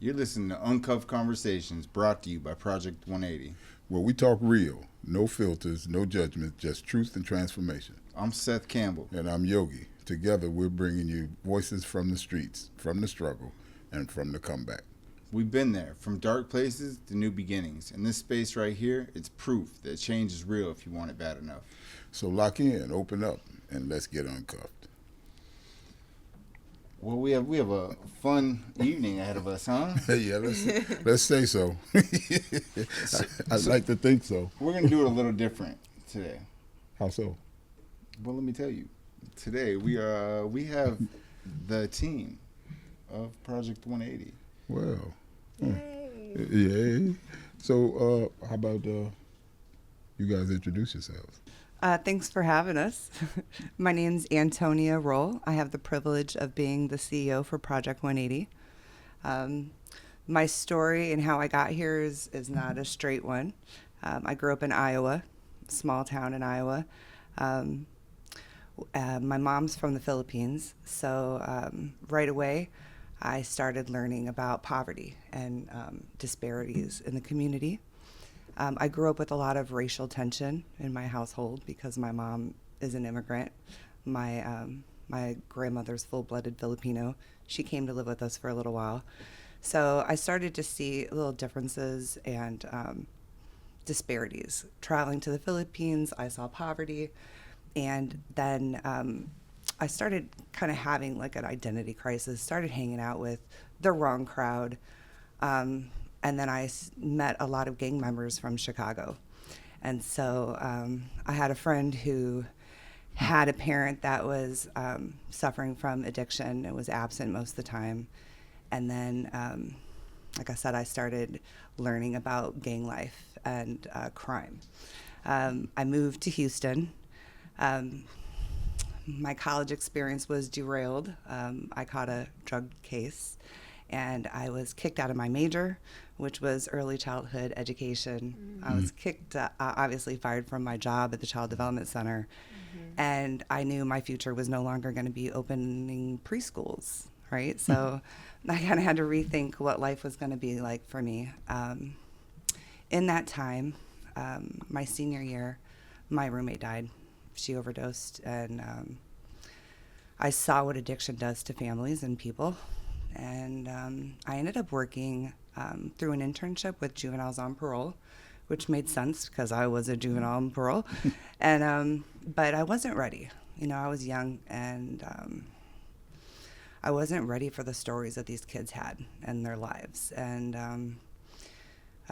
You're listening to Uncuffed Conversations brought to you by Project 180. Where we talk real, no filters, no judgment, just truth and transformation. I'm Seth Campbell. And I'm Yogi. Together, we're bringing you voices from the streets, from the struggle, and from the comeback. We've been there, from dark places to new beginnings. In this space right here, it's proof that change is real if you want it bad enough. So lock in, open up, and let's get uncuffed. Well, we have a fun evening ahead of us, huh? Yeah, let's say so. I'd like to think so. We're gonna do it a little different today. How so? Well, let me tell you. Today we have the team of Project 180. Well, Yay. yay. So, how about you guys introduce yourselves? Thanks for having us. My name's Antonia Roll. I have the privilege of being the CEO for Project 180. My story and how I got here is not a straight one. I grew up in Iowa, small town in Iowa. My mom's from the Philippines, so right away I started learning about poverty and disparities in the community. I grew up with a lot of racial tension in my household because my mom is an immigrant. My grandmother's full-blooded Filipino. She came to live with us for a little while. So I started to see little differences and disparities. Traveling to the Philippines, I saw poverty. And then I started kind of having like an identity crisis, started hanging out with the wrong crowd. And then I met a lot of gang members from Chicago. And so I had a friend who had a parent that was suffering from addiction and was absent most of the time. And then, like I said, I started learning about gang life and crime. I moved to Houston. My college experience was derailed. I caught a drug case. And I was kicked out of my major, which was early childhood education. I was kicked, obviously fired from my job at the Child Development Center. And I knew my future was no longer going to be opening preschools, right? So I kind of had to rethink what life was going to be like for me. In that time, my senior year, my roommate died. She overdosed, and I saw what addiction does to families and people. And I ended up working through an internship with juveniles on parole, which made sense because I was a juvenile on parole. And but I wasn't ready. You know, I was young, and I wasn't ready for the stories that these kids had in their lives. And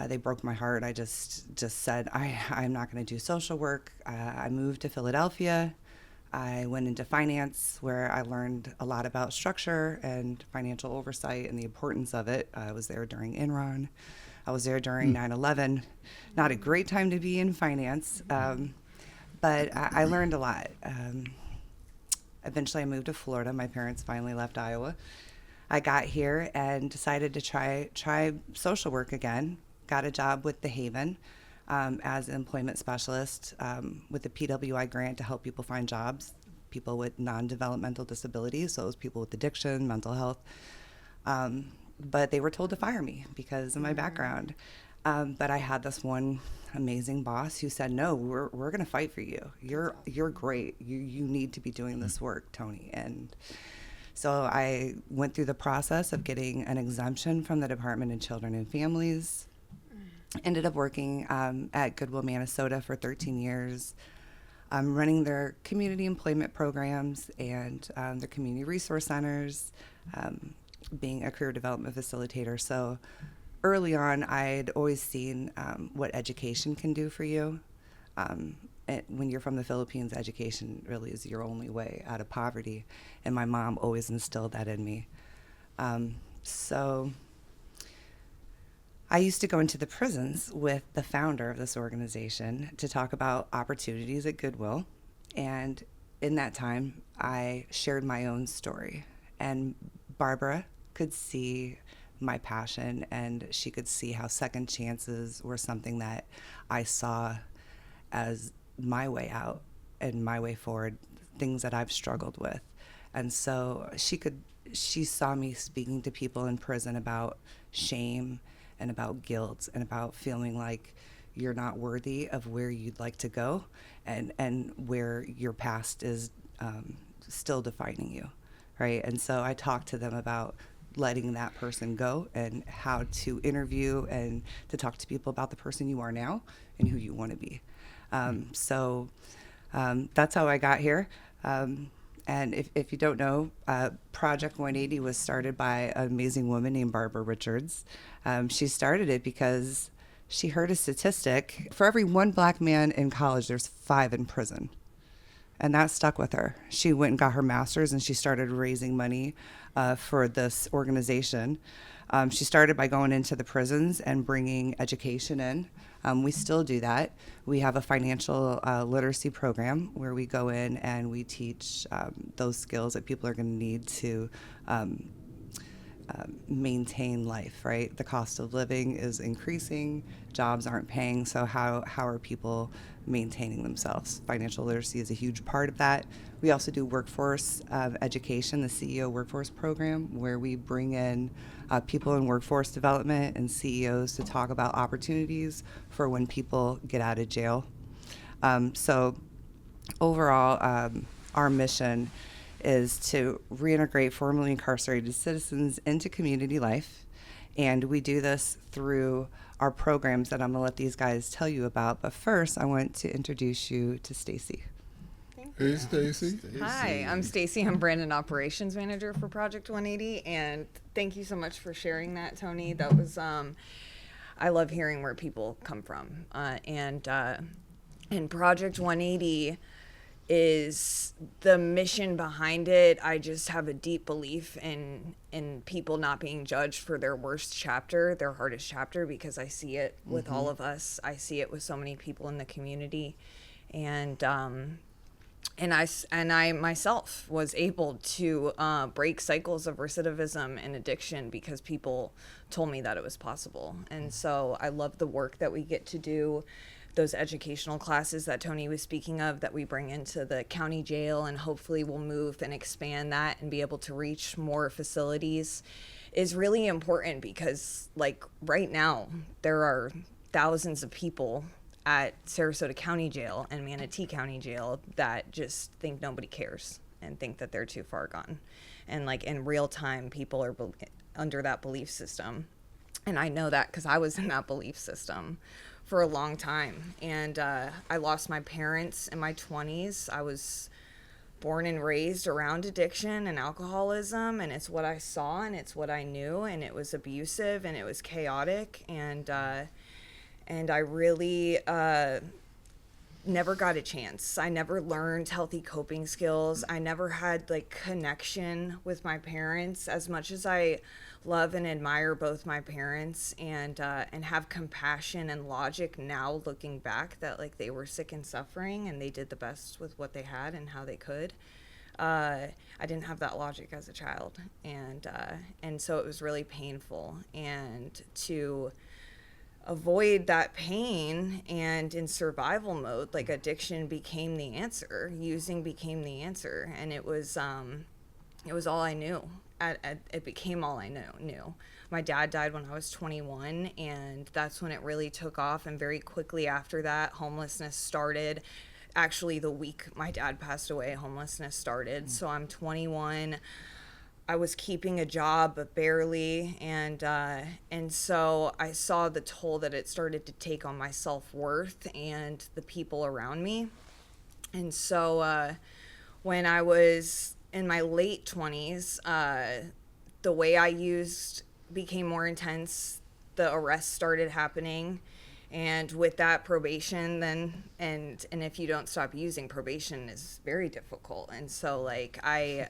they broke my heart. I just said, I'm not going to do social work. I moved to Philadelphia. I went into finance, where I learned a lot about structure and financial oversight and the importance of it. I was there during Enron. I was there during 9/11. Not a great time to be in finance, but I learned a lot. Eventually, I moved to Florida. My parents finally left Iowa. I got here and decided to try social work again. Got a job with The Haven. As an employment specialist with the PWI grant to help people find jobs, people with non-developmental disabilities, so it was people with addiction, mental health. But they were told to fire me because of my background. But I had this one amazing boss who said, "No, we're going to fight for you. You're great. You need to be doing this work, Tony." And so I went through the process of getting an exemption from the Department of Children and Families. Ended up working at Goodwill, Minnesota for 13 years, running their community employment programs and their community resource centers, being a career development facilitator. So early on, I'd always seen what education can do for you. When you're from the Philippines, education really is your only way out of poverty. And my mom always instilled that in me. So I used to go into the prisons with the founder of this organization to talk about opportunities at Goodwill. And in that time, I shared my own story. And Barbara could see my passion, and she could see how second chances were something that I saw as my way out and my way forward, things that I've struggled with. And so she saw me speaking to people in prison about shame and about guilt and about feeling like you're not worthy of where you'd like to go, and where your past is still defining you, right? And so I talk to them about letting that person go and how to interview and to talk to people about the person you are now and who you want to be. That's how I got here. And if you don't know, Project 180 was started by an amazing woman named Barbara Richards. She started it because she heard a statistic: for every one black man in college, there's 5 in prison. And that stuck with her. She went and got her master's, and she started raising money for this organization. She started by going into the prisons and bringing education in. We still do that. We have a financial literacy program where we go in and we teach those skills that people are going to need to maintain life, right? The cost of living is increasing, jobs aren't paying, so how are people maintaining themselves? Financial literacy is a huge part of that. We also do workforce education, the CEO workforce program, where we bring in people in workforce development and CEOs to talk about opportunities for when people get out of jail. So overall, our mission is to reintegrate formerly incarcerated citizens into community life. And we do this through our programs that I'm going to let these guys tell you about. But first, I want to introduce you to Stacy. Hey, Stacy. Hi, I'm Stacy. I'm Brand and Operations Manager for Project 180, and thank you so much for sharing that, Tony. That was, I love hearing where people come from, and Project 180 is the mission behind it. I just have a deep belief in people not being judged for their worst chapter, their hardest chapter, because I see it with all of us. I see it with so many people in the community, and I myself was able to break cycles of recidivism and addiction because people told me that it was possible. And so I love the work that we get to do, those educational classes that Tony was speaking of that we bring into the county jail, and hopefully we'll move and expand that and be able to reach more facilities, is really important because, like, right now there are thousands of people at Sarasota County Jail and Manatee County Jail that just think nobody cares and think that they're too far gone. And like in real time, people are under that belief system. And I know that because I was in that belief system for a long time. And I lost my parents in my 20s. I was born and raised around addiction and alcoholism, and it's what I saw and it's what I knew, and it was abusive and it was chaotic. And I really never got a chance. I never learned healthy coping skills. I never had like connection with my parents. As much as I love and admire both my parents and have compassion and logic now looking back that like they were sick and suffering and they did the best with what they had and how they could. I didn't have that logic as a child, and so it was really painful. And to avoid that pain and in survival mode, like addiction became the answer, using became the answer, and it was all I knew. It became all I knew. My dad died when I was 21, and that's when it really took off. And very quickly after that, homelessness started. Actually, the week my dad passed away, homelessness started. So I'm 21. I was keeping a job, but barely, and so I saw the toll that it started to take on my self-worth and the people around me. And so when I was in my late 20s, the way I used became more intense. The arrests started happening, and with that, probation then, and if you don't stop using, probation is very difficult. And so like I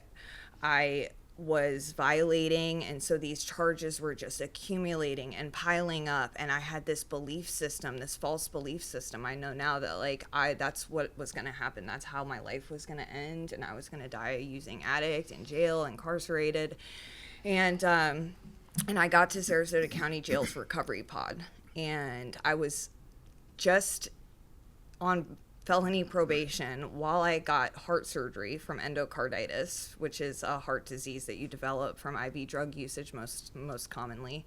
was violating, and so these charges were just accumulating and piling up, and I had this belief system, this false belief system. I know now that like that's what was going to happen. That's how my life was going to end, and I was going to die using addict, in jail, incarcerated. And I got to Sarasota County Jail's recovery pod, and I was just on felony probation while I got heart surgery from endocarditis, which is a heart disease that you develop from IV drug usage most commonly.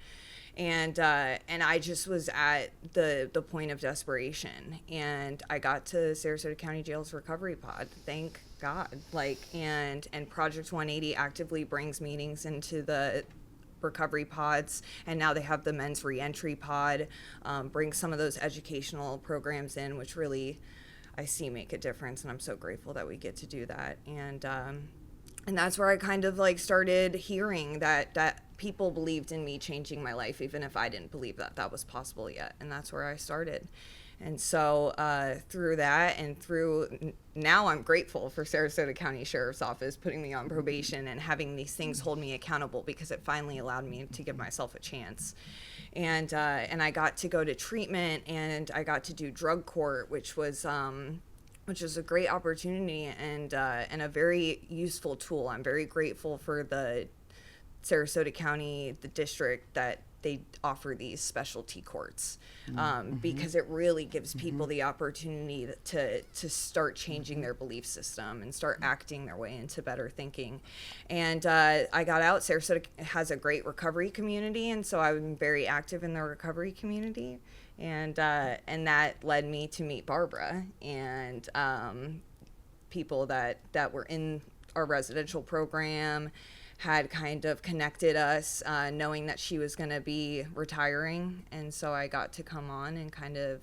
And I just was at the point of desperation, and I got to Sarasota County Jail's recovery pod. Thank God. And Project 180 actively brings meetings into the recovery pods, and now they have the men's reentry pod, bring some of those educational programs in, which really I see make a difference, and I'm so grateful that we get to do that. And that's where I kind of started hearing that people believed in me changing my life, even if I didn't believe that was possible yet. And that's where I started. And so through that and through now, I'm grateful for Sarasota County Sheriff's Office putting me on probation and having these things hold me accountable, because it finally allowed me to give myself a chance. And I got to go to treatment, and I got to do drug court, which was a great opportunity and a very useful tool. I'm very grateful for the Sarasota County, the district, that they offer these specialty courts, because it really gives people the opportunity to start changing their belief system and start acting their way into better thinking. And I got out. Sarasota has a great recovery community, and so I'm very active in the recovery community. And that led me to meet Barbara and people that were in our residential program had kind of connected us, knowing that she was going to be retiring. And so I got to come on and kind of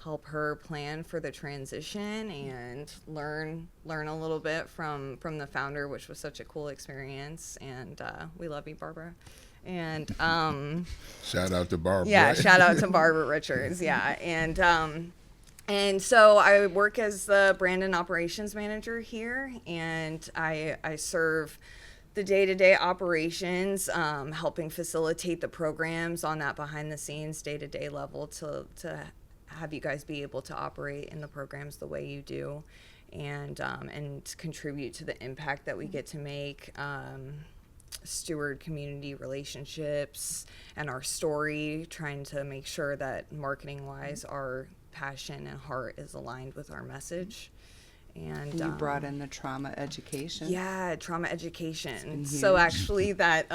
help her plan for the transition and learn a little bit from the founder, which was such a cool experience. And we love you, Barbara. And shout out to Barbara. Yeah, shout out to Barbara Richards. Yeah. And so I work as the brand and operations manager here, and I serve the day-to-day operations, helping facilitate the programs on that behind-the-scenes, day-to-day level to have you guys be able to operate in the programs the way you do, and contribute to the impact that we get to make, steward community relationships and our story, trying to make sure that marketing-wise our passion and heart is aligned with our message. And you brought in the trauma education. Yeah, trauma education. Huge. So actually that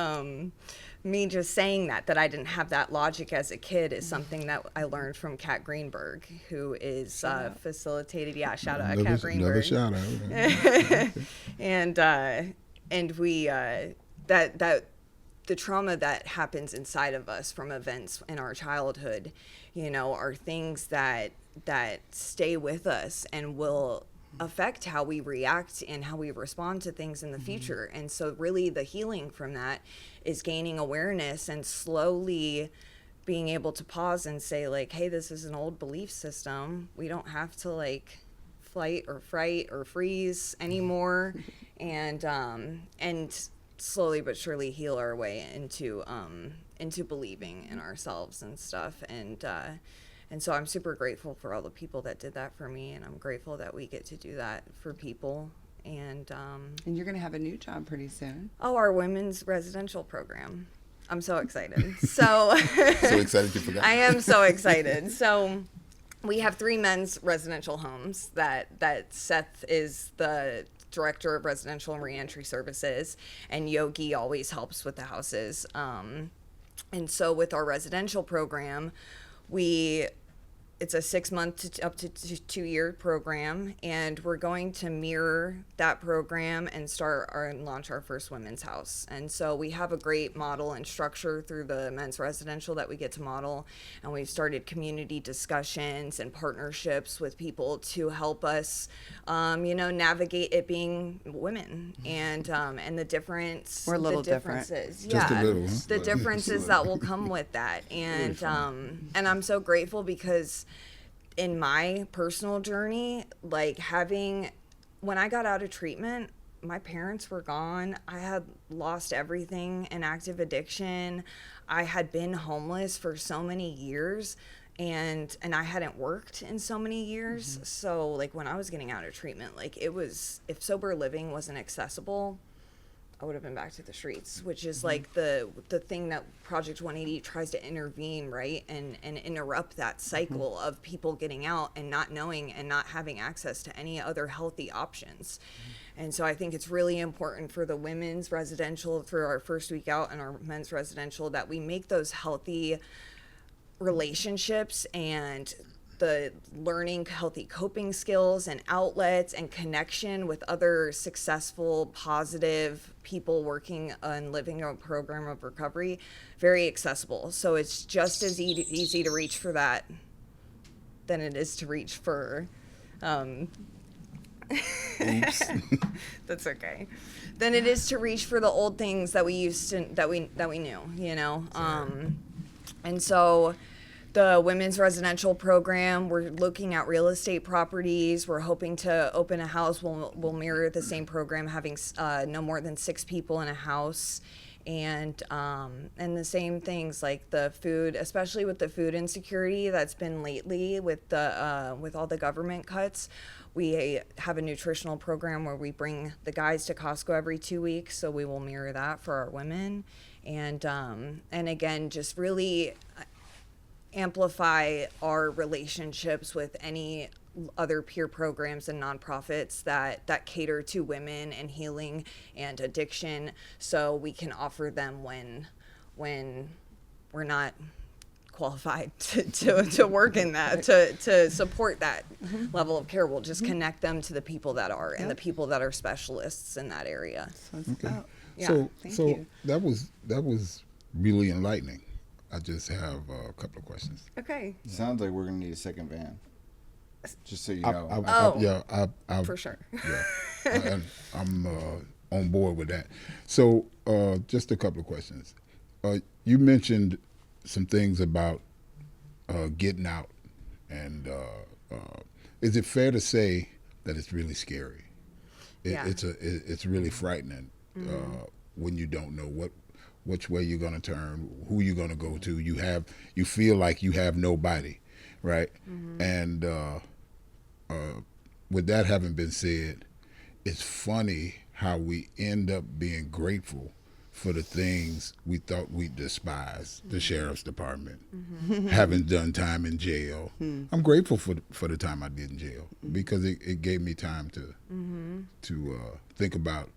me just saying that I didn't have that logic as a kid is something that I learned from Kat Greenberg, who is facilitated. Yeah, shout out Kat Greenberg. Another shout out. And we that the trauma that happens inside of us from events in our childhood, are things that stay with us and will affect how we react and how we respond to things in the future. And so really the healing from that is gaining awareness and slowly being able to pause and say, hey, this is an old belief system. We don't have to flight or fright or freeze anymore. And slowly but surely heal our way into believing in ourselves and stuff. And so I'm super grateful for all the people that did that for me, and I'm grateful that we get to do that for people. And you're going to have a new job pretty soon. Oh, our women's residential program. I'm so excited. So excited you forgot. I am so excited. So we have 3 men's residential homes that Seth is the director of residential and reentry services, and Yogi always helps with the houses. And so with our residential program, it's a 6-month to up to 2-year program, and we're going to mirror that program and launch our first women's house. And so we have a great model and structure through the men's residential that we get to model, and we've started community discussions and partnerships with people to help us, navigate it being women and the difference. We're a little the differences. Just a little, huh? The differences that will come with that, and I'm so grateful because in my personal journey, when I got out of treatment, my parents were gone. I had lost everything in active addiction. I had been homeless for so many years, and I hadn't worked in so many years. Mm-hmm. So when I was getting out of treatment, it was, if sober living wasn't accessible, I would have been back to the streets, which is the thing that Project 180 tries to intervene, right? And interrupt that cycle of people getting out and not knowing and not having access to any other healthy options. And so I think it's really important for the women's residential, for our first week out, and our men's residential, that we make those healthy relationships and the learning healthy coping skills and outlets and connection with other successful, positive people working and living a program of recovery very accessible. So it's just as easy to reach for that than it is to reach for Oops. that's okay, than it is to reach for the old things that we used to, that we knew, you know. And so the women's residential program, we're looking at real estate properties. We're hoping to open a house. We'll mirror the same program, having no more than 6 people in a house. And the same things like the food, especially with the food insecurity that's been lately with the with all the government cuts. We have a nutritional program where we bring the guys to Costco every 2 weeks, so we will mirror that for our women. And again, just really amplify our relationships with any other peer programs and nonprofits that cater to women and healing and addiction, so we can offer them when we're not qualified to work in that, to support that level of care. We'll just connect them to the people that are, and the people that are specialists in that area. So it's about, Yeah, So thank so you. that was really enlightening. I just have a couple of questions. Okay. Sounds like we're gonna need a second van. Just so you I- know. I For sure. Yeah, I'm on board with that. So, just a couple of questions. You mentioned some things about getting out, and is it fair to say that it's really scary? Yeah. It's really frightening when you don't know which way you're going to turn, who you're going to go to. You feel like you have nobody, right? And with that having been said, it's funny how we end up being grateful for the things we thought we despised. The sheriff's department, having done time in jail. I'm grateful for the time I did in jail because it gave me time to think about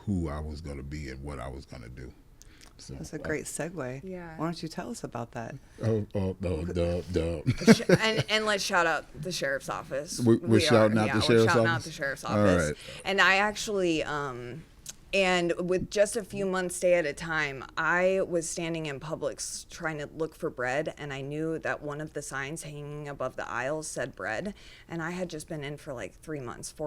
who I was going to be and what I was going to do. So, That's a great segue. Yeah. Why don't you tell us about that? and let's shout out the sheriff's office. We're shouting out the sheriff's we're shouting out office? the sheriff's All office. right. And I actually, and with just a few months stay at a time, I was standing in Publix trying to look for bread, and I knew that one of the signs hanging above the aisles said bread, and I had just been in for like 4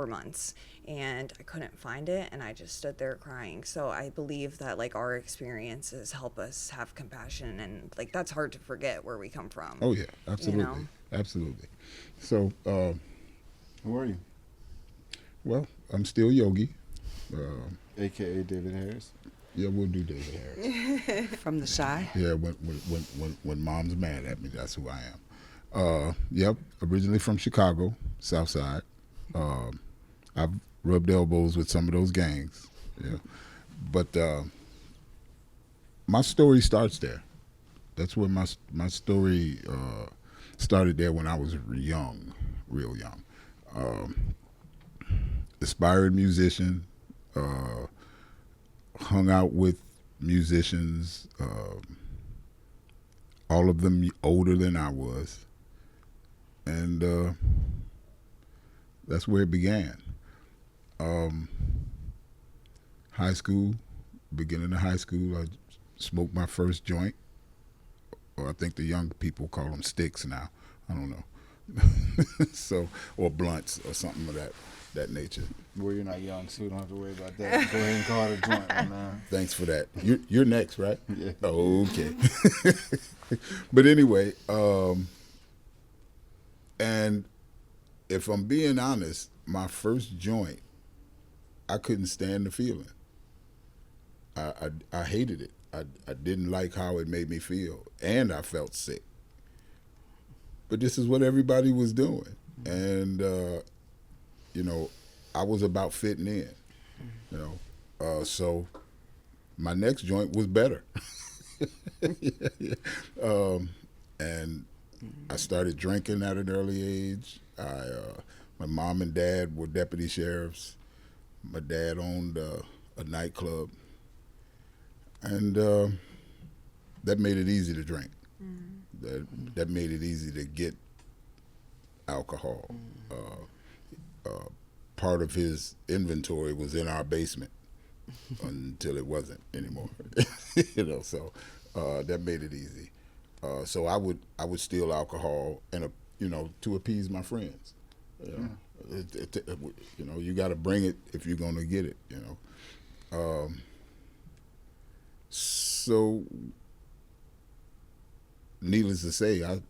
months, and I couldn't find it, and I just stood there crying. So I believe that like our experiences help us have compassion, and like that's hard to forget where we come from. Oh yeah, absolutely, know? absolutely. So, Who are you? well, I'm still Yogi. AKA David Harris. Yeah, we'll do David Harris. From the Shy? Yeah, when mom's mad at me, that's who I am. Yep, originally from Chicago, South Side. I've rubbed elbows with some of those gangs. Yeah, but my story starts there. That's where my story started there when I was young, real young. Aspiring musician. Hung out with musicians, all of them older than I was, and that's where it began. High school, beginning of high school, I smoked my first joint, or I think the young people call them sticks now. I don't know. So, or blunts or something of that nature. Well, you're not young, so we don't have to worry about that. Go ahead and call it a joint right now. Thanks for that. You're next, right? Yeah. Oh, okay. But anyway, and if I'm being honest, my first joint, I couldn't stand the feeling. I hated it. I didn't like how it made me feel, and I felt sick. But this is what everybody was doing, and you know, I was about fitting in. You know, so my next joint was better. Yeah. And I started drinking at an early age. My mom and dad were deputy sheriffs. My dad owned a nightclub, and that made it easy to drink. That made it easy to get alcohol. Part of his inventory was in our basement until it wasn't anymore. So that made it easy. So I would steal alcohol and to appease my friends. You got to bring it if you're going to get it. So needless to say, I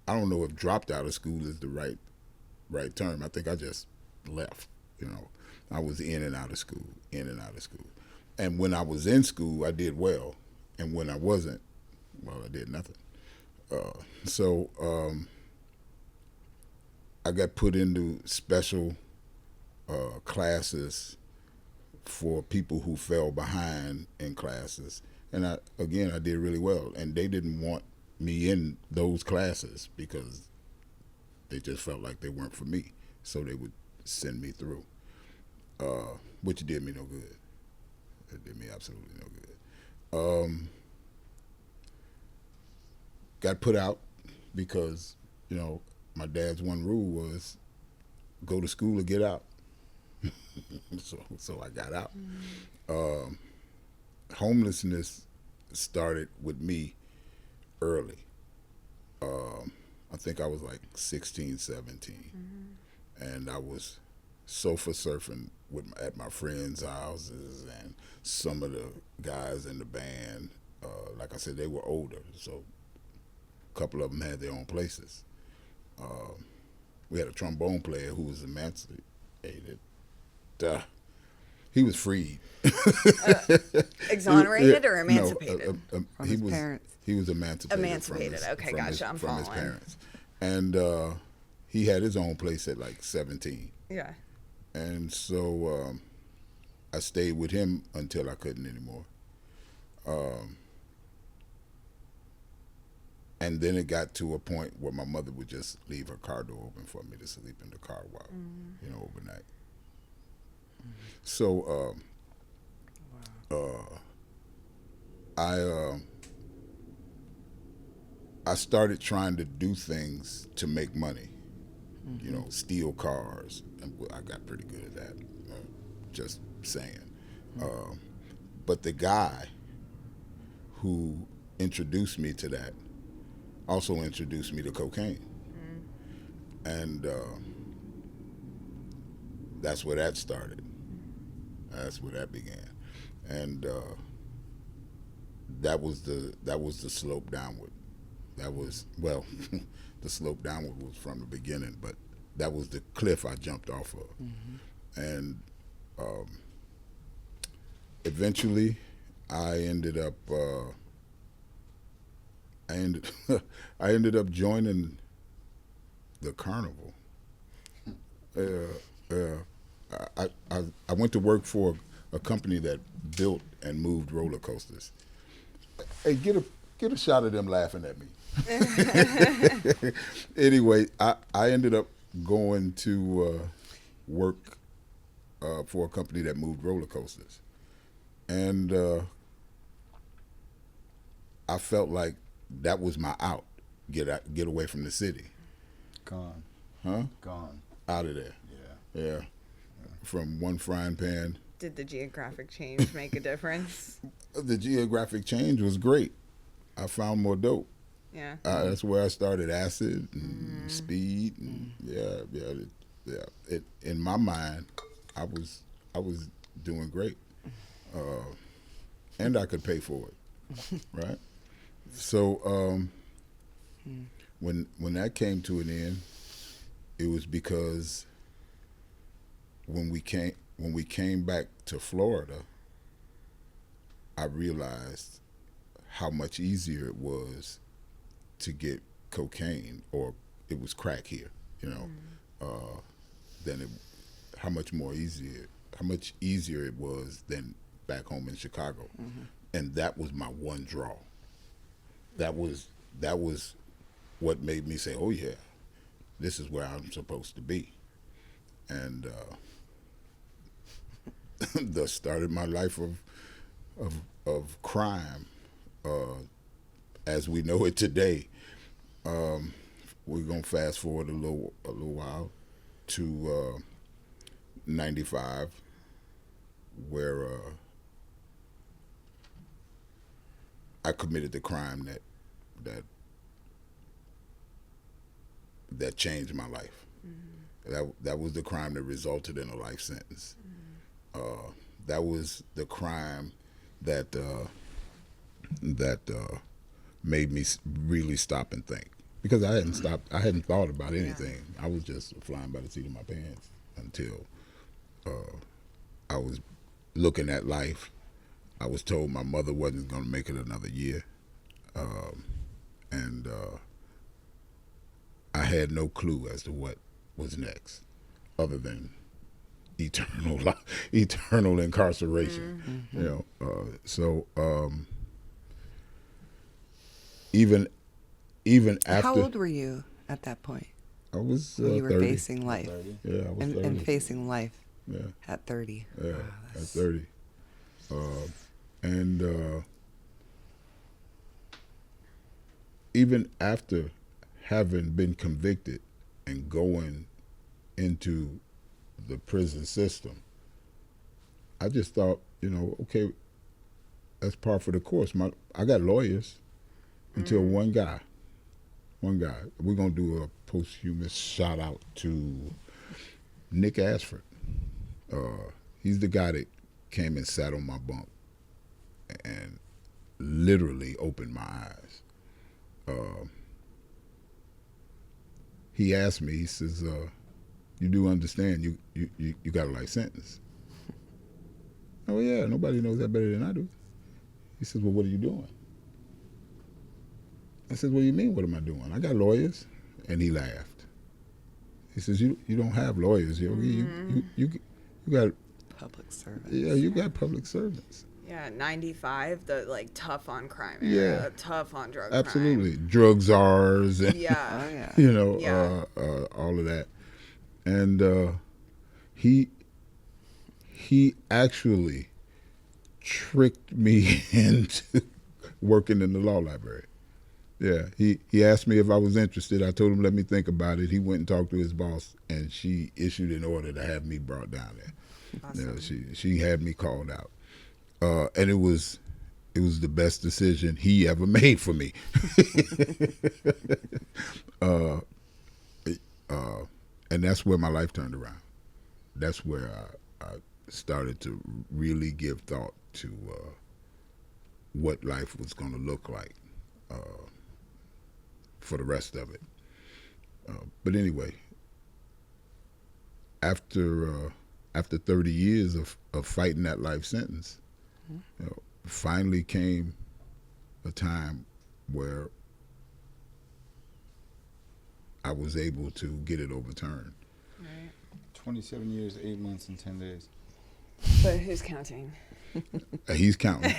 don't know if dropped out of school is the right term. I think I just left. I was in and out of school, and when I was in school, I did well, and when I wasn't, well, I did nothing. So I got put into special classes for people who fell behind in classes, and I did really well, and they didn't want me in those classes because they just felt like they weren't for me, so they would send me through, which did me no good. It did me absolutely no good. Got put out because my dad's one rule was go to school or get out. so I got out. Homelessness started with me early. I think I was like 16, 17. And I was sofa surfing at my friends' houses, and some of the guys in the band, like I said, they were older, so a couple of them had their own places. We had a trombone player who was emancipated. He was freed. Exonerated or emancipated? From his parents. He was emancipated. Emancipated. Okay, gotcha. I'm from his following. parents, and he had his own place at like 17. Yeah. And so I stayed with him until I couldn't anymore. And then it got to a point where my mother would just leave her car door open for me to sleep in the car while, overnight. So I started trying to do things to make money. Steal cars, and I got pretty good at that. Just saying. But the guy who introduced me to that also introduced me to cocaine, and that's where that started. That's where that began, and that was the slope downward. That was the slope downward was from the beginning, but that was the cliff I jumped off of, and eventually I ended up I ended up joining the carnival. I went to work for a company that built and moved roller coasters. Hey, get a shot of them laughing at me. Anyway, I ended up going to work for a company that moved roller coasters, and I felt like that was my out. Get away from the city. Gone. Huh? Gone. Out of there. Yeah. From one frying pan. Did the geographic change make a difference? The geographic change was great. I found more dope. Yeah. That's where I started acid and speed. And in my mind, I was doing great, and I could pay for it, right? So when that came to an end, it was because when we came back to Florida, I realized how much easier it was to get cocaine, or it was crack here, than how much easier it was than back home in Chicago, and that was my one draw. That was what made me say, "Oh yeah, this is where I'm supposed to be," and that started my life of crime as we know it today. We're gonna fast forward a little while to 95, where I committed the crime that that changed my life. That was the crime that resulted in a life sentence. That was the crime that made me really stop and think, because I hadn't thought about anything. I was just flying by the seat of my pants until I was looking at life. I was told my mother wasn't going to make it another year, and I had no clue as to what was next, other than eternal incarceration. So even after, How old were you at that point? I was When you were 30. facing life. 30. Yeah, I was 30. And facing life Yeah, at 30. yeah, Wow, at that's- 30. And even after having been convicted and going into the prison system, I just thought, okay, that's par for the course. I got lawyers until one guy. We're gonna do a posthumous shout out to Nick Ashford. He's the guy that came and sat on my bunk and literally opened my eyes. He asked me, he says, you do understand you got a life sentence? Oh yeah, nobody knows that better than I do. He says, well, what are you doing? I said, what do you mean, what am I doing? I got lawyers. And he laughed. He says, you don't have lawyers, Yogi. You got, Public service. yeah, you got public servants. Yeah, 95, the like tough on crime Yeah. era, tough on drug Absolutely. crime. Drug czars and, Yeah. Oh, yeah. Yeah. all of that. And he actually tricked me into working in the law library. Yeah, he asked me if I was interested. I told him, let me think about it. He went and talked to his boss, and she issued an order to have me brought down there. Awesome. Yeah, she had me called out, and it was the best decision he ever made for me. And that's where my life turned around. That's where I started to really give thought to what life was going to look like for the rest of it. But anyway, after 30 years of fighting that life sentence, finally came a time where I was able to get it overturned. Right. 27 years, 8 months, and 10 days. But who's counting? He's counting.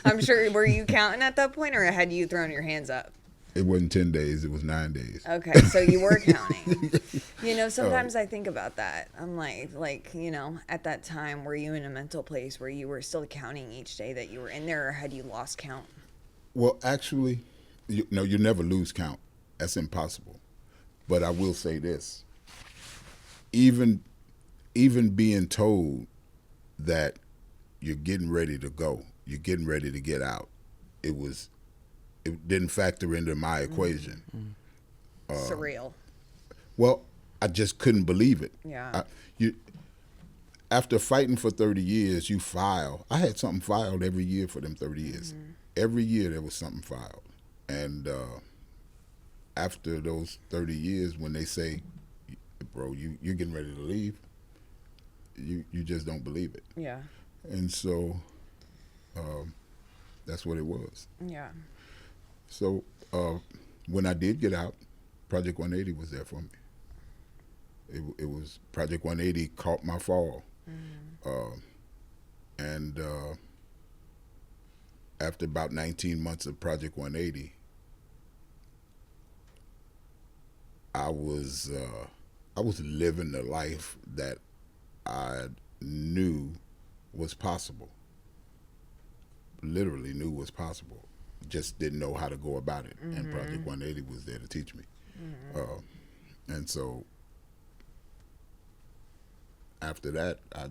I'm sure, were you counting at that point, or had you thrown your hands up? It wasn't 10 days, it was 9 days. Okay, so you were counting. Sometimes I think about that. I'm like, at that time, were you in a mental place where you were still counting each day that you were in there, or had you lost count? Well, actually, you never lose count. That's impossible. But I will say this. Even being told that you're getting ready to go, you're getting ready to get out, it didn't factor into my equation. Surreal. Well, I just couldn't believe it. Yeah. After fighting for 30 years, you file. I had something filed every year for them 30 years. Every year there was something filed. And after those 30 years, when they say, bro, you're getting ready to leave, you just don't believe it. Yeah. And so that's what it was. Yeah. So when I did get out, Project 180 was there for me. It was Project 180 caught my fall. And after about 19 months of Project 180, I was living the life that I knew was possible. Literally knew was possible. Just didn't know how to go about it. And Project 180 was there to teach me. And so after that, I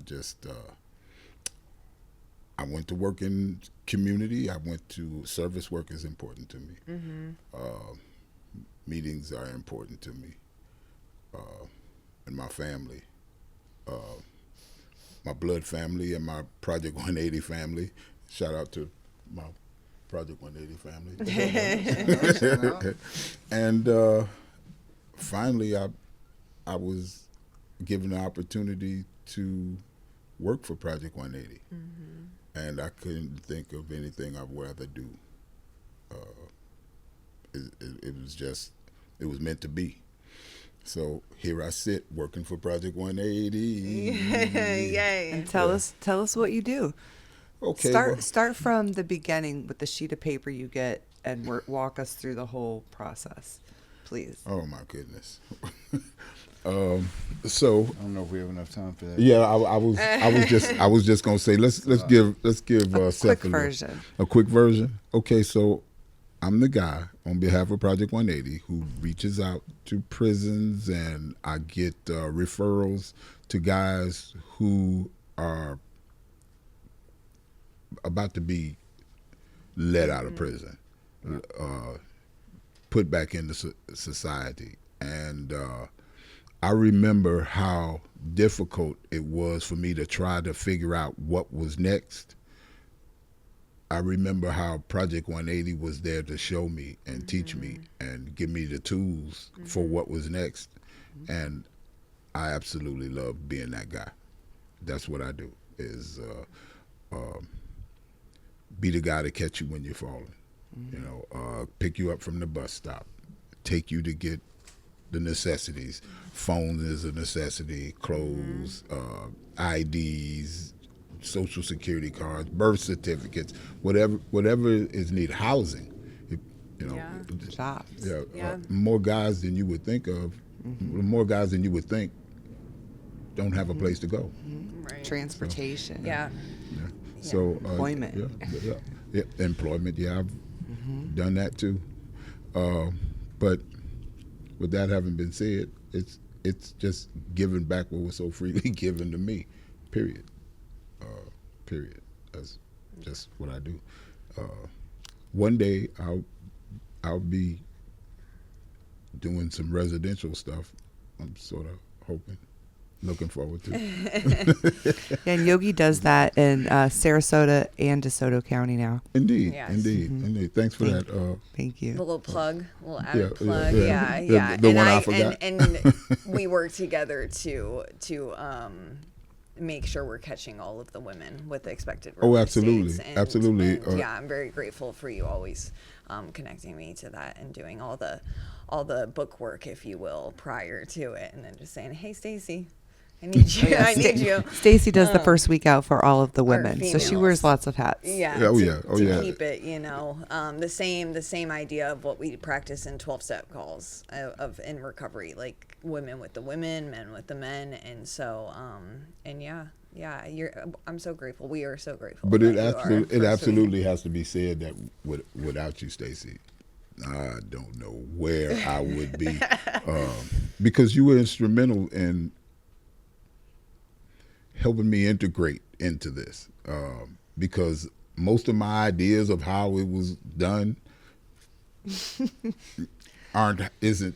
went to work in community. I went to service work is important to me. Meetings are important to me. And my family. My blood family and my Project 180 family. Shout out to my Project 180 family. And finally, I was given the opportunity to work for Project 180. And I couldn't think of anything I'd rather do. It was meant to be. So here I sit working for Project 180. Yay. And tell us what you do. Okay. well, Start from the beginning with the sheet of paper you get and walk us through the whole process, please. oh my goodness. So I don't know if we have enough time for that. yeah, I was just gonna say let's give A Seth quick version. a quick version. Okay, so I'm the guy on behalf of Project 180 who reaches out to prisons, and I get referrals to guys who are about to be let out of prison, put back into society. And I remember how difficult it was for me to try to figure out what was next. I remember how Project 180 was there to show me and teach me and give me the tools for what was next. And I absolutely love being that guy. That's what I do, is be the guy to catch you when you're falling. Pick you up from the bus stop, take you to get the necessities. Phone is a necessity, clothes, IDs, social security cards, birth certificates, whatever is needed, housing. Jobs. Yeah. More guys than you would think of. More guys than you would think don't have a place to go. Right. Transportation. Yeah. Yeah. So Employment. Yeah. Employment. Yeah, I've done that too. But with that having been said, it's just giving back what was so freely given to me. Period. That's just what I do. One day I'll be doing some residential stuff. I'm sort of hoping, looking forward to. And Yogi does that in Sarasota and DeSoto County now. Indeed, Yes. indeed. Thanks for that. Thank you. The little plug, little added Yeah, plug. yeah. Yeah. The and one I forgot. And we work together to make sure we're catching all of the women with the expected Oh, release absolutely. dates. Absolutely. And yeah, I'm very grateful for you always connecting me to that and doing all the book work, if you will, prior to it, and then just saying, "Hey, Stacy, I need you. I need you." Stacy does the first week out for all of the women, so she females. wears lots of hats. Yeah. Oh, to, yeah. Oh, to yeah. keep it, the same idea of what we practice in 12-step calls of in recovery, like women with the women, men with the men, and so and yeah. I'm so grateful. We are so grateful. But that it absolutely has to be said that without you, Stacy, I don't know where I would be, because you were instrumental in helping me integrate into this. Because most of my ideas of how it was done isn't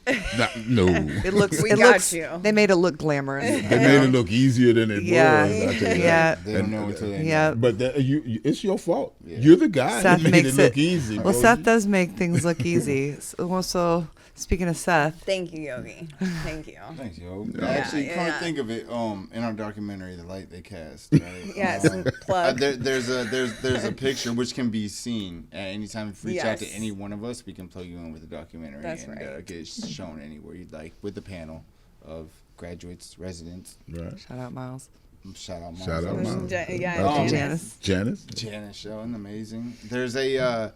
no. It looks. We it got looks. you. They made it look glamorous. They made it look easier than it Yeah. was. I tell you Yeah. that. They don't know until they know. Yeah. But it's your fault. You're the guy Seth that made makes it look it easy. Well, bro. Seth does make things look easy. So speaking of Seth, Thank you, Yogi. Thank you. Thanks, yo. Yeah. Actually, Yeah, come yeah. to think of it, in our documentary, The Light They Cast, right? Yes, plug. There's a picture which can be seen at any time. If you reach out to Yes. any one of us, we can plug you in with the documentary That's and right. get it shown anywhere you'd like with the panel of graduates, residents. Right. shout out Miles. Shout out, Shout out, Miles. Miles. Yeah, Janice. Janice? Janice showing amazing. There's a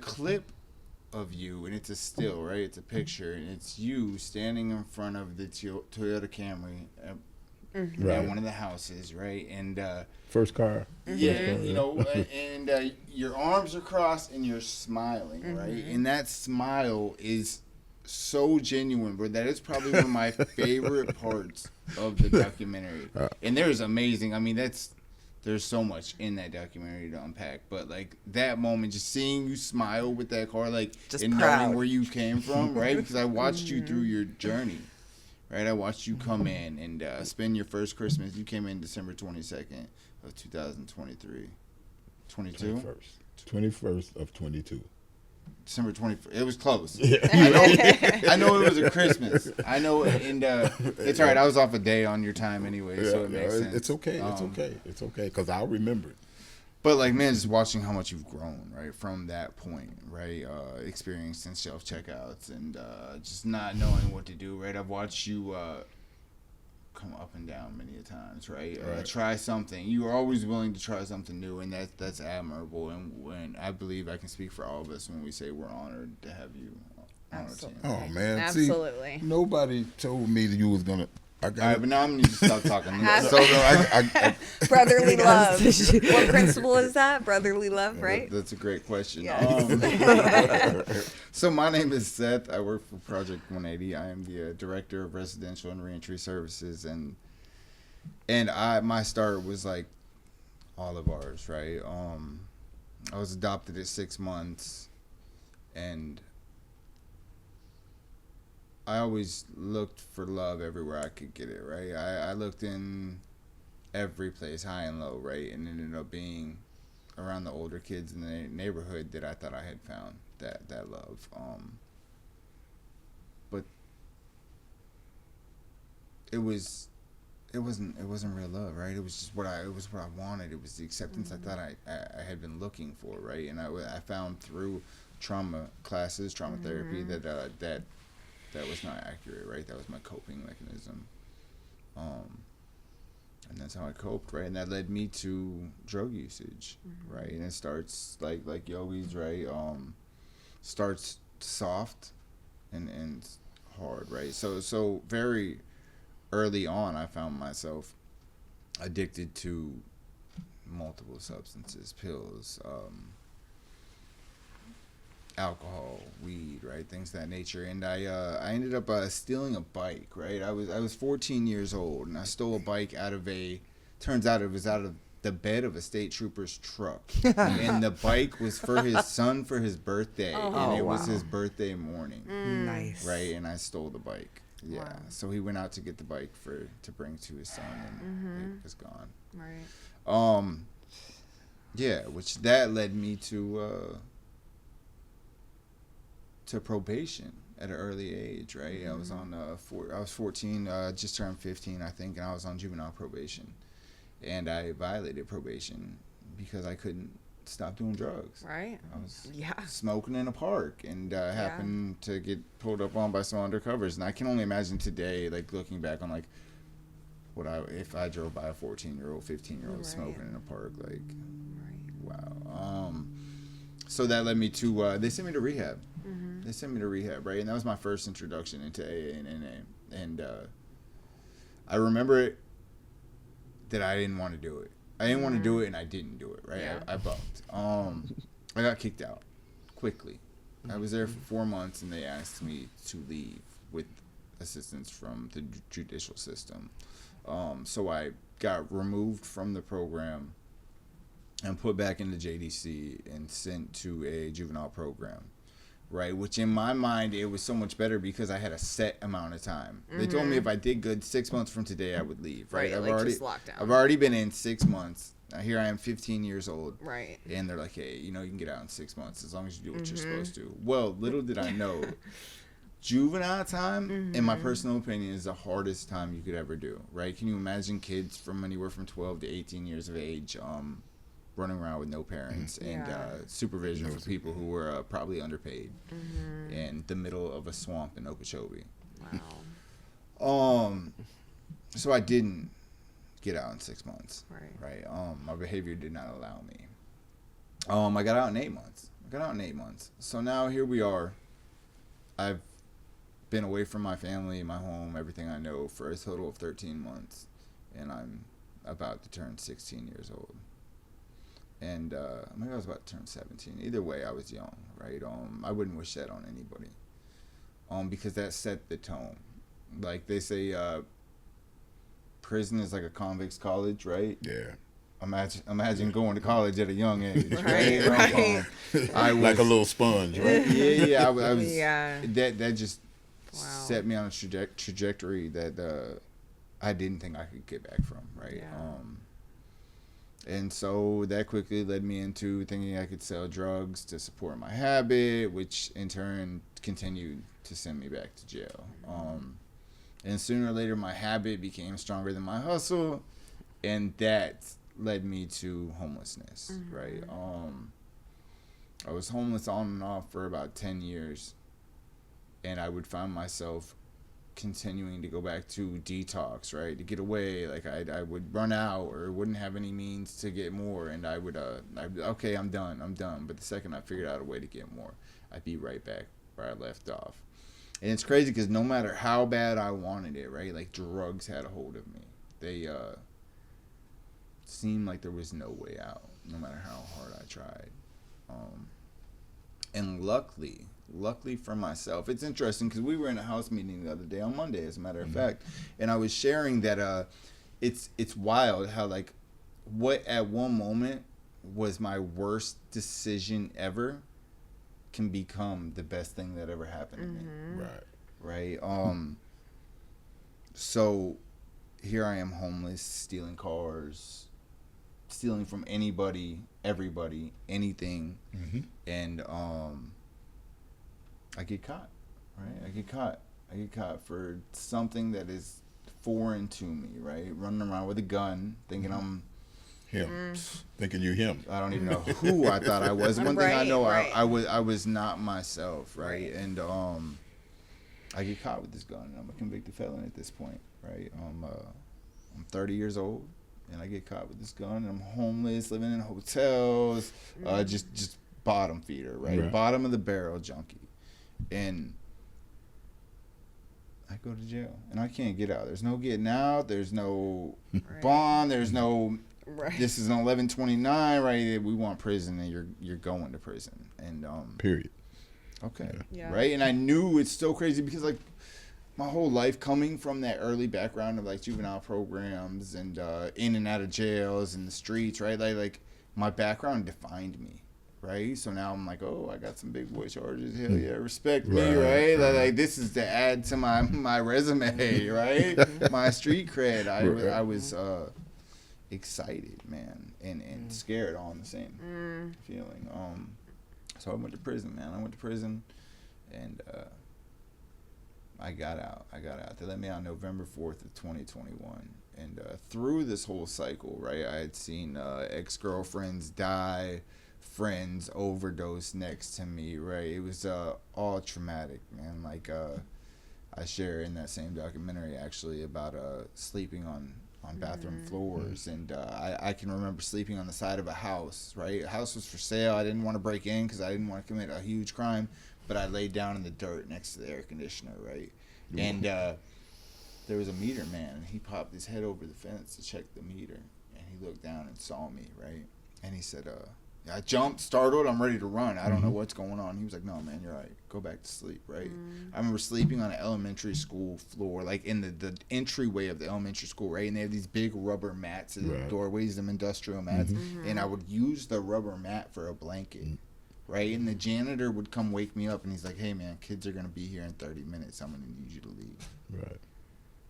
clip of you, and it's a still, right? It's a picture, and it's you standing in front of the Toyota Camry, Right. one of the houses, right? And First car. yeah, and your arms are crossed and you're smiling, right? And that smile is so genuine, but that is probably one of my favorite parts of the documentary. And there's amazing. I mean, there's so much in that documentary to unpack, but like that moment, just seeing you smile with that car, like, Just and proud. knowing where you came from, right? Because I watched you through your journey, right? I watched you come in and spend your first Christmas. You came in December 22nd of 2023. 22? 21st of 22. December 21st. It was close. I know it was a Christmas. I know, and it's all right. I was off a day on your time anyway, so it makes sense. It's okay. It's okay because I'll remember it. But like, man, just watching how much you've grown, right, from that point, right, experiencing self checkouts and just not knowing what to do, right. I've watched you come up and down many a times, right. Try something. You are always willing to try something new, and that's admirable. And when I believe I can speak for all of us when we say we're honored to have you on our team. Oh man, Absolutely. See, nobody told me that you was gonna. All right, but now I'm gonna need to stop talking. So I Brotherly love. What principle is that? Brotherly love, right? That's a great question. Yes. So my name is Seth. I work for Project 180. I am the director of residential and reentry services, and my start was like all of ours, right? I was adopted at 6 months, and I always looked for love everywhere I could get it, right? I looked in every place, high and low, right? And it ended up being around the older kids in the neighborhood that I thought I had found that love. But it wasn't real love, right? It was just what I wanted. It was the acceptance I thought I had been looking for, right? And I found through trauma classes, trauma therapy, that was not accurate, right? That was my coping mechanism. And that's how I coped, right? And that led me to drug usage, right? And it starts like yogis, right? Starts soft and hard, right? So very early on, I found myself addicted to multiple substances, pills, alcohol, weed, right, things of that nature. And I ended up stealing a bike, right. I was 14 years old, and I stole a bike turns out it was out of the bed of a state trooper's truck. And the bike was for his son for his birthday, and it was his birthday morning. Nice. Right. And I stole the bike. Yeah. Wow. So he went out to get the bike to bring to his son, and it was gone. Right. Yeah, which that led me to probation at an early age, right? I was on I was 14, just turned 15, I think, and I was on juvenile probation, and I violated probation because I couldn't stop doing drugs. Right. I was Yeah. smoking in a park, and happened to get pulled up on by some undercovers, and I can only imagine today, like looking back on like if I drove by a 14-year-old, 15-year-old Right. smoking in a park, like Right. wow. So that led me to they sent me to rehab. They sent me to rehab, right? And that was my first introduction into AA and NA. And I remember it that I didn't want to do it. I didn't want to do it, and I didn't do it, right? Yeah. I bucked. I got kicked out quickly. I was there for 4 months, and they asked me to leave with assistance from the judicial system. So I got removed from the program and put back into JDC and sent to a juvenile program, right? Which in my mind, it was so much better because I had a set amount of time. They told me if I did good 6 months from today, I would leave, right? Just lockdown. I've already been in 6 months. Now here I am 15 years old. Right. And they're like, hey, you can get out in 6 months as long as you do what you're supposed to. Well, little did I know, juvenile time, in my personal opinion, is the hardest time you could ever do, right? Can you imagine kids from anywhere from 12 to 18 years of age running around with no parents and supervision for people who were probably underpaid in the middle of a swamp in Okeechobee. Wow. So I didn't get out in 6 months. Right. My behavior did not allow me. I got out in 8 months. So now here we are. I've been away from my family, my home, everything I know for a total of 13 months. and I'm about to turn 16 years old. And maybe I was about to turn 17. Either way, I was young, right? I wouldn't wish that on anybody, because that set the tone. Like they say, prison is like a convict's college, right? Yeah. Imagine going to college at a young age, Right, right? right. I was, Like a little sponge, right? yeah. I was. Yeah. That just Wow. set me on a trajectory that I didn't think I could get back from, right? Yeah. And so that quickly led me into thinking I could sell drugs to support my habit, which in turn continued to send me back to jail. And sooner or later, my habit became stronger than my hustle, and that led me to homelessness, right? I was homeless on and off for about 10 years, and I would find myself continuing to go back to detox, right, to get away. Like I would run out or wouldn't have any means to get more, and I would okay, I'm done. But the second I figured out a way to get more, I'd be right back where I left off. And it's crazy because no matter how bad I wanted it, right, like drugs had a hold of me. They seemed like there was no way out, no matter how hard I tried. And luckily for myself, it's interesting because we were in a house meeting the other day on Monday, as a matter of fact, and I was sharing that it's wild how like what at one moment was my worst decision ever can become the best thing that ever happened to me. Right. So here I am, homeless, stealing cars, stealing from anybody, everybody, anything, and I get caught, right? I get caught for something that is foreign to me, right? Running around with a gun, thinking I'm him, thinking you him. I don't even know who I thought I was. One thing I know, Right. I was not myself, right? And I get caught with this gun, and I'm a convicted felon at this point, right? I'm 30 years old, and I get caught with this gun, and I'm homeless, living in hotels, just bottom feeder, right? Bottom of the barrel junkie. And I go to jail, and I can't get out. There's no getting out. There's no bond. There's no. This is an 1129, right? We want prison, and you're going to prison, and Period. Okay. Yeah. Right. And I knew it's so crazy because like my whole life coming from that early background of like juvenile programs and in and out of jails and the streets, right? Like my background defined me. Right. So now I'm like, oh, I got some big boy charges. Hell yeah, respect me, right? Like this is to add to my resume, right? My street cred. I was excited, man, and scared all in the same feeling. So I went to prison, man. I went to prison, and I got out. They let me out November 4th of 2021. And through this whole cycle, right, I had seen ex-girlfriends die, friends overdose next to me, right? It was all traumatic, man. Like I share in that same documentary, actually, about sleeping on bathroom floors, and I can remember sleeping on the side of a house, right? A house was for sale. I didn't want to break in because I didn't want to commit a huge crime, but I laid down in the dirt next to the air conditioner, right? And there was a meter man, and he popped his head over the fence to check the meter, and he looked down and saw me, right? And he said, I jumped, startled, I'm ready to run. I don't know what's going on. He was like, no, man, you're right. Go back to sleep, right? I remember sleeping on an elementary school floor, like in the entryway of the elementary school, right? And they have these big rubber mats in the doorways, them industrial mats. And I would use the rubber mat for a blanket, right? And the janitor would come wake me up, and he's like, hey, man, kids are going to be here in 30 minutes. I'm going to need you to leave. Right.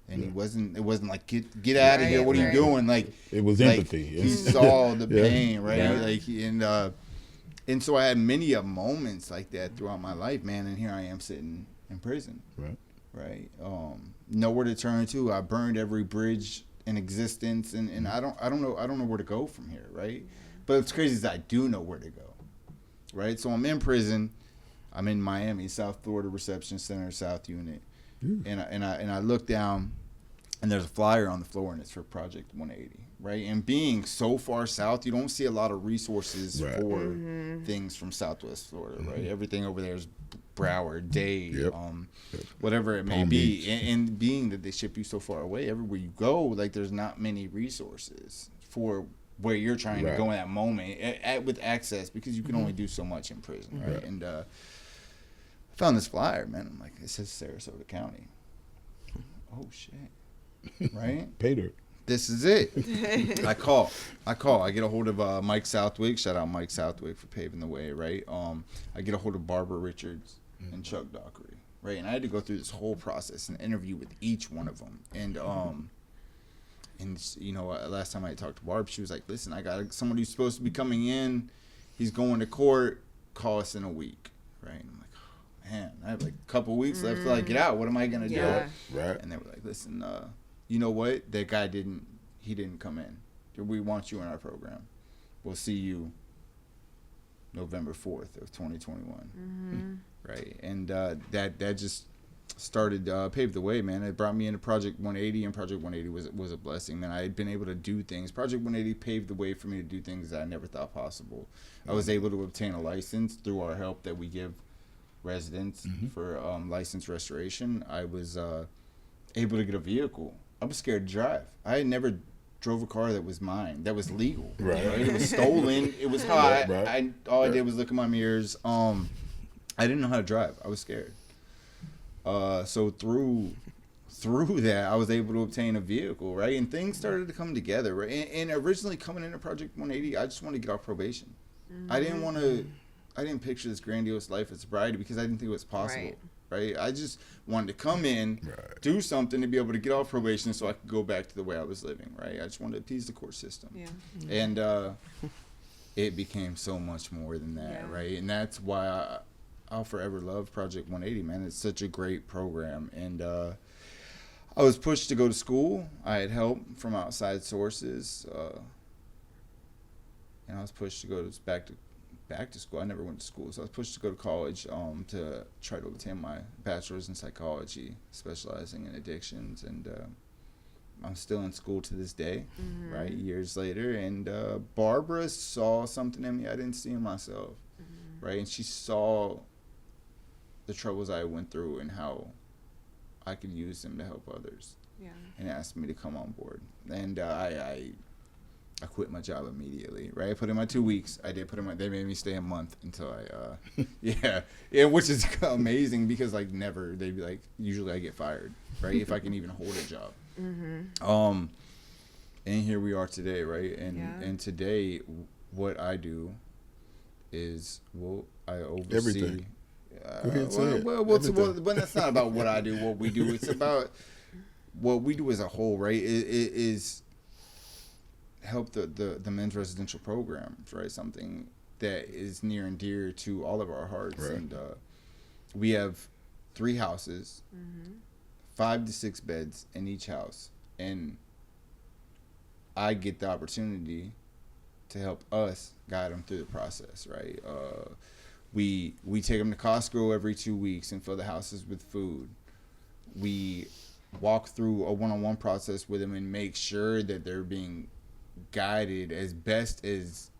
And it wasn't like get out of here. What are you doing? Like it was like, empathy. He saw the pain, right? Yeah. Like and so I had many moments like that throughout my life, man. And here I am sitting in prison, right? Nowhere to turn to. I burned every bridge in existence, and I don't know where to go from here, right? But what's crazy is I do know where to go, right? So I'm in prison. I'm in Miami, South Florida Reception Center, South Unit. And I look down, and there's a flyer on the floor, and it's for Project 180, right? And being so far south, you don't see a lot of resources for things from Southwest Florida, right? Everything over there is Broward, Dade, Yep. whatever it may Palm be. Beach. And being that they ship you so far away, everywhere you go, like there's not many resources for where you're trying to Right. go in that moment with access, because you can only do so much in prison, right? Right. And I found this flyer, man. I'm like, it says Sarasota County. Oh shit, right? Pay dirt. This is it. I call. I get a hold of Mike Southwick. Shout out Mike Southwick for paving the way, right? I get a hold of Barbara Richards and Chuck Dockery, right? And I had to go through this whole process and interview with each one of them. And you know, last time I talked to Barb, she was like, "Listen, I got someone who's supposed to be coming in. He's going to court. Call us in a week, right?" And I'm like, "Oh, man, I have like a couple weeks left till I get out. What am I gonna Yeah. do?" Right. And they were like, "Listen, you know what? That guy didn't come in. We want you in our program. We'll see you November 4th of 2021." Right. And that just started paved the way, man. It brought me into Project 180, and Project 180 was a blessing, man. I had been able to do things. Project 180 paved the way for me to do things that I never thought possible. I was able to obtain a license through our help that we give residents for license restoration. I was able to get a vehicle. I was scared to drive. I had never drove a car that was mine, that was legal. Right. It was stolen. It was hot. Right. All I did was look in my mirrors. I didn't know how to drive. I was scared. So through that, I was able to obtain a vehicle, right? And things started to come together, right? And originally coming into Project 180, I just wanted to get off probation. I didn't picture this grandiose life of sobriety because I didn't think it was possible. Right. I just wanted to come in, do something to be able to get off probation so I could go back to the way I was living, right? I just wanted to appease the court system. Yeah. And it became so much more than that, right? And that's why I'll forever love Project 180, man. It's such a great program. And I was pushed to go to school. I had help from outside sources. And I was pushed to go back to school. I never went to school, so I was pushed to go to college to try to obtain my bachelor's in psychology, specializing in addictions. And I'm still in school to this day, right, years later. And Barbara saw something in me I didn't see in myself, right? And she saw the troubles I went through and how I could use them to help others, and asked me to come on board. And I quit my job immediately, right? I put in my 2 weeks. They made me stay a month until I, which is amazing because like never, they'd be like, usually I get fired, right? If I can even hold a job. And here we are today, right? And today, what I do is, I oversee Everything. Go ahead and say it. But that's not about what I do, what we do. It's about what we do as a whole, right? It is help the men's residential programs, right? Something that is near and dear to all of our hearts. Right. And we have 3 houses, 5 to 6 beds in each house, and I get the opportunity to help us guide them through the process, right? We take them to Costco every 2 weeks and fill the houses with food. We walk through a one-on-one process with them and make sure that they're being guided as best as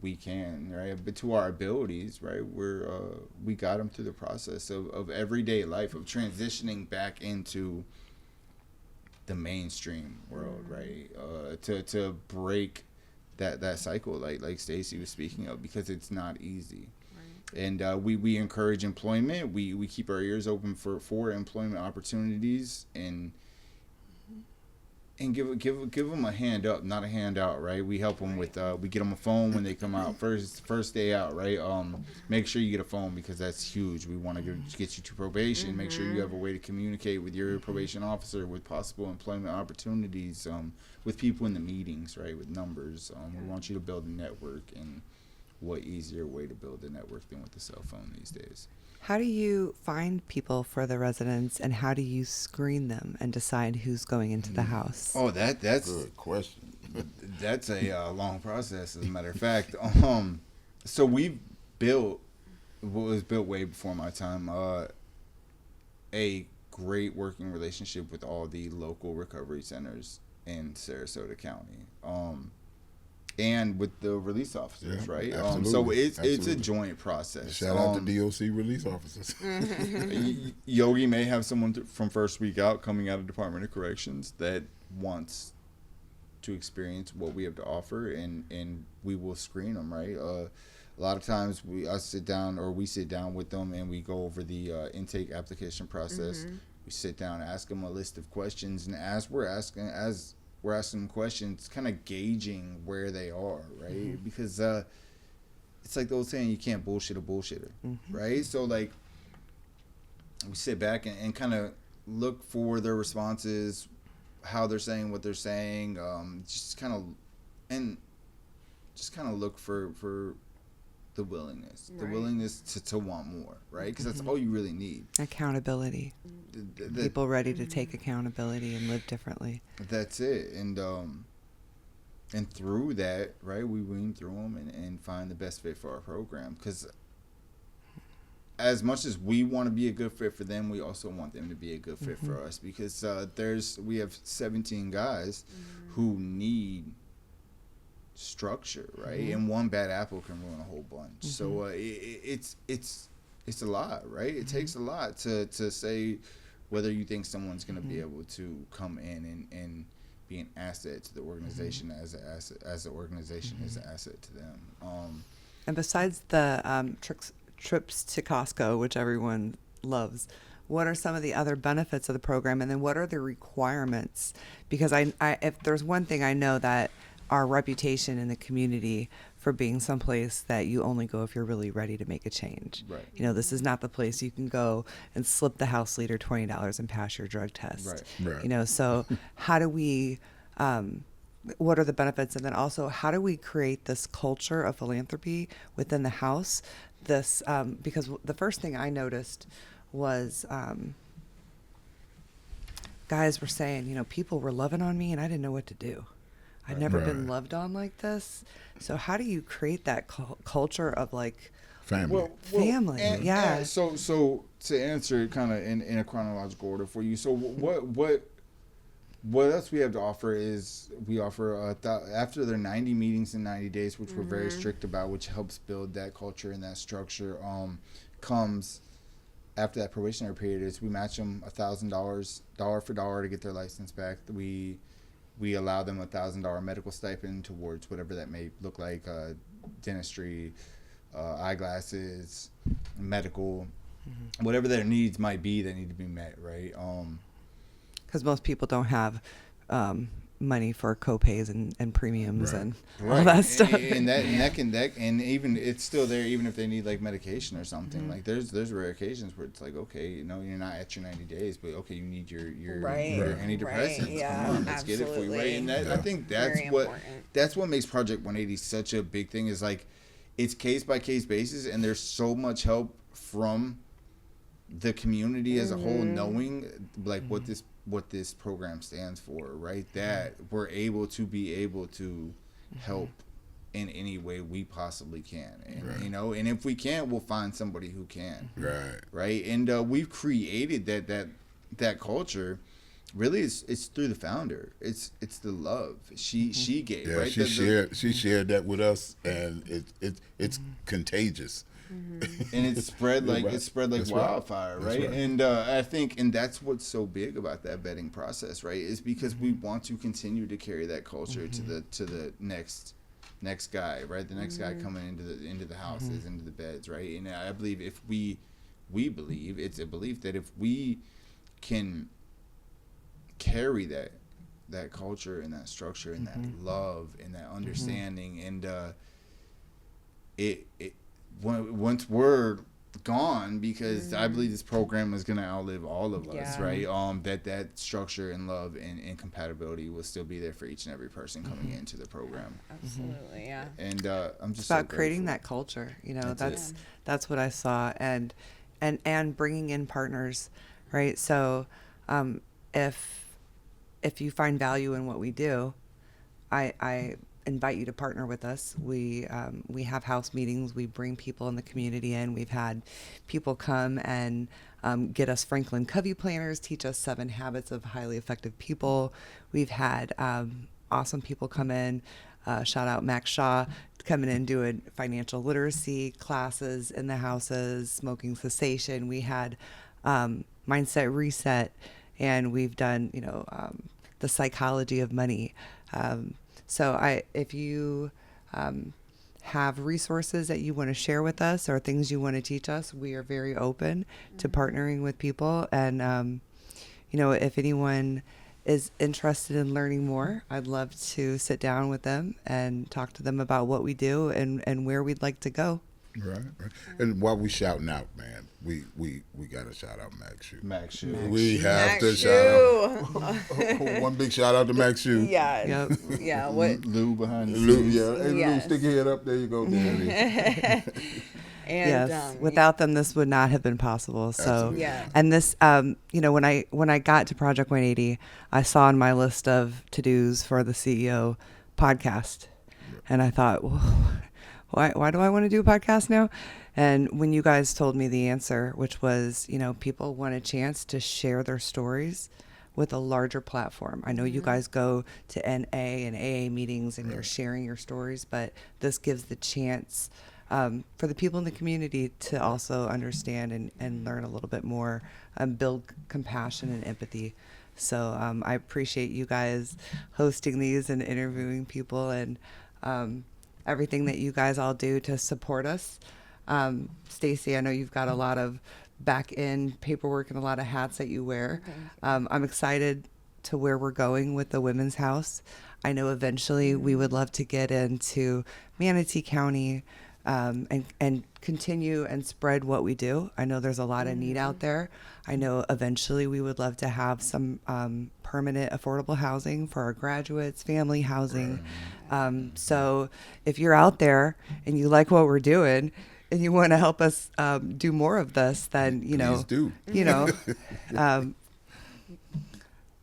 we can, right? But to our abilities, right? We got them through the process of everyday life, of transitioning back into the mainstream world, right? To break that cycle, like Stacey was speaking of, because it's not easy. And we encourage employment. We keep our ears open for employment opportunities, and give them a hand up, not a handout, right? We help them with we get them a phone when they come out first day out, right? Make sure you get a phone because that's huge. We want to get you to probation. Make sure you have a way to communicate with your probation officer with possible employment opportunities, with people in the meetings, right? With numbers. We want you to build a network, and what easier way to build a network than with a cell phone these days? How do you find people for the residents, and how do you screen them and decide who's going into the house? Oh, that's Good question. That's a long process, as a matter of fact. So we built what was built way before my time. A great working relationship with all the local recovery centers in Sarasota County. and with the release officers, Yeah, right? absolutely, So it's a absolutely. joint process. Shout out to DOC release officers. Yogi may have someone from first week out coming out of Department of Corrections that wants to experience what we have to offer, and we will screen them, right? A lot of times we sit down with them and we go over the intake application process. We sit down, ask them a list of questions, and as we're asking them questions, kind of gauging where they are, right? Because it's like the old saying, you can't bullshit a bullshitter, right? So like we sit back and kind of look for their responses, how they're saying what they're saying, just kind of look for the willingness, to want more, right? Because that's all you really need. Accountability. People ready to take accountability and live differently. That's it. And through that, right, we wean through them and find the best fit for our program. Because as much as we want to be a good fit for them, we also want them to be a good fit for us. Because we have 17 guys who need structure, right? And one bad apple can ruin a whole bunch. So it's a lot, right? It takes a lot to say whether you think someone's going to be able to come in and be an asset to the organization as the organization is an asset to them. And besides the trips to Costco, which everyone loves, what are some of the other benefits of the program, and then what are the requirements? Because I if there's one thing I know, that our reputation in the community for being someplace that you only go if you're really ready to make a change. Right. You know, this is not the place you can go and slip the house leader $20 and pass your drug test. Right. You know, so how do we, what are the benefits? And then also, how do we create this culture of philanthropy within the house? This, because the first thing I noticed was, guys were saying, you know, people were loving on me and I didn't know what to do. I'd never been loved on like this. So how do you create that culture of like Family. family? And so to answer it kind of in a chronological order for you. So what else we have to offer is we offer after their 90 meetings in 90 days, which we're very strict about, which helps build that culture and that structure. Comes after that probationary period is we match them $1,000 dollar for dollar to get their license back. We allow them $1,000 medical stipend towards whatever that may look like, dentistry, eyeglasses, medical, whatever their needs might be that need to be met, right? Because most people don't have money for co-pays and premiums and all that stuff. And even it's still there, even if they need like medication or something. Like there's rare occasions where it's like, okay, you know, you're not at your 90 days, but okay, you need your antidepressants. Right. Yeah, come on, let's get it for you, right? And I think that's what makes Project 180 such a big thing, is like it's case by case basis, and there's so much help from the community as a whole, knowing like what this program stands for, right? That we're able to help in any way we possibly can, and you know, and if we can't, we'll find somebody who can, right? And we've created that culture. Really, it's through the founder. It's the love she gave, right? She shared that with us, and it's contagious. And it's spread like wildfire, right? And I think, and that's what's so big about that vetting process, right? Is because we want to continue to carry that culture to the next guy, right? The next guy coming into the houses, into the beds, right? And I believe if we believe, it's a belief that if we can carry that culture and that structure and that love and that understanding, and once we're gone, because I believe this program is going to outlive all of us, right? That structure and love and compatibility will still be there for each and every person coming into the program. Absolutely, yeah. And I'm just It's about so creating grateful. that culture, you know. That's That's what I saw, and bringing in partners, right? So if you find value in what we do, I invite you to partner with us. We have house meetings. We bring people in the community in. We've had people come and get us Franklin Covey planners, teach us 7 habits of highly effective people. We've had awesome people come in Shout out Max Shaw coming in doing financial literacy classes in the houses, smoking cessation. We had mindset reset, and we've done the psychology of money. If you have resources that you want to share with us or things you want to teach us, we are very open to partnering with people. And if anyone is interested in learning more, I'd love to sit down with them and talk to them about what we do and where we'd like to go. Right. And while we shouting out, man, we got to shout out Max Shoe. Max Shoe. We have Max to Shoe. shout out. One big shout out to Max Shoe. Yeah. Yep. Yeah. What? Lou behind the Lou, scenes. yeah. Hey, Lou, Yes. stick your head up. There you go, Daddy. And, Yes. Without them, this would not have been possible. So, Absolutely. Yeah. and this, when I got to Project 180, I saw on my list of to-dos for the CEO podcast, and I thought, well, why do I want to do a podcast now? And when you guys told me the answer, which was, people want a chance to share their stories with a larger platform. I know you guys go to NA and AA meetings and you're sharing your stories, but this gives the chance for the people in the community to also understand and learn a little bit more and build compassion and empathy. So I appreciate you guys hosting these and interviewing people and everything that you guys all do to support us. Stacy, I know you've got a lot of back end paperwork and a lot of hats that you wear. I'm excited to where we're going with the Women's House. I know eventually we would love to get into Manatee County and continue and spread what we do. I know there's a lot of need out there. I know eventually we would love to have some permanent affordable housing for our graduates, family housing. So if you're out there and you like what we're doing and you want to help us do more of this, then, Please do.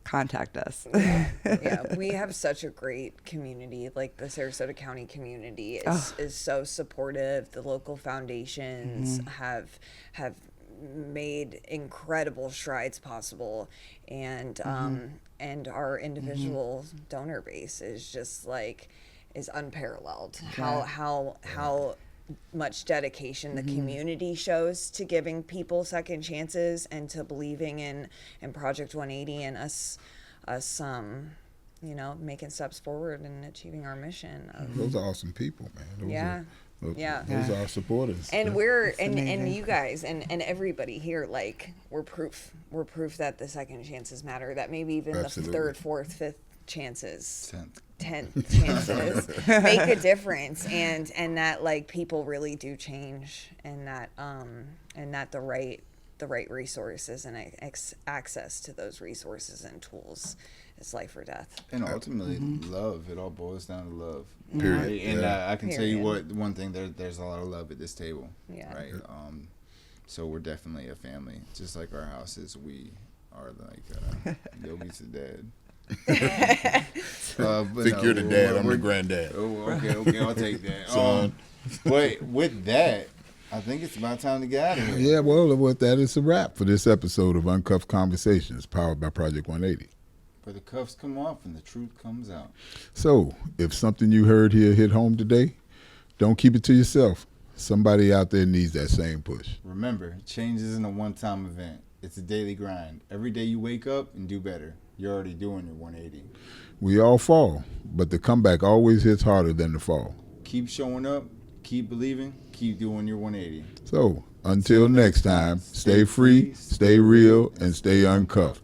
contact us. Yeah, we have such a great community. Like the Sarasota County community is so supportive. The local foundations have made incredible strides possible, and our individual donor base is just is unparalleled. How much dedication the community shows to giving people second chances and to believing in Project 180 and us making steps forward and achieving our mission of, Those are awesome people, man. Those are our supporters. and we're and amazing. you guys and everybody here, we're proof that the second chances matter, that maybe even Absolutely. the third, fourth, fifth chances, 10th chances make a difference, and that people really do change, and that the right resources and access to those resources and tools is life or death. And ultimately, love. It all boils down to love. Period. Right? And Yeah. I can tell you Period. one thing. There's a lot of love at this table. Yeah. Right. So we're definitely a family. Just like our houses, we are Yogi to dad. Think you're the dad, I'm the granddad. Oh, okay, I'll take that. Son. But with that, I think it's about time to get out of here. Yeah, well, with that, it's a wrap for this episode of Uncuffed Conversations, powered by Project 180. Where the cuffs come off and the truth comes out. So, if something you heard here hit home today, don't keep it to yourself. Somebody out there needs that same push. Remember, change isn't a one-time event. It's a daily grind. Every day you wake up and do better. You're already doing your 180. We all fall, but the comeback always hits harder than the fall. Keep showing up, keep believing, keep doing your 180. So, until next time, stay free, stay real, and stay uncuffed.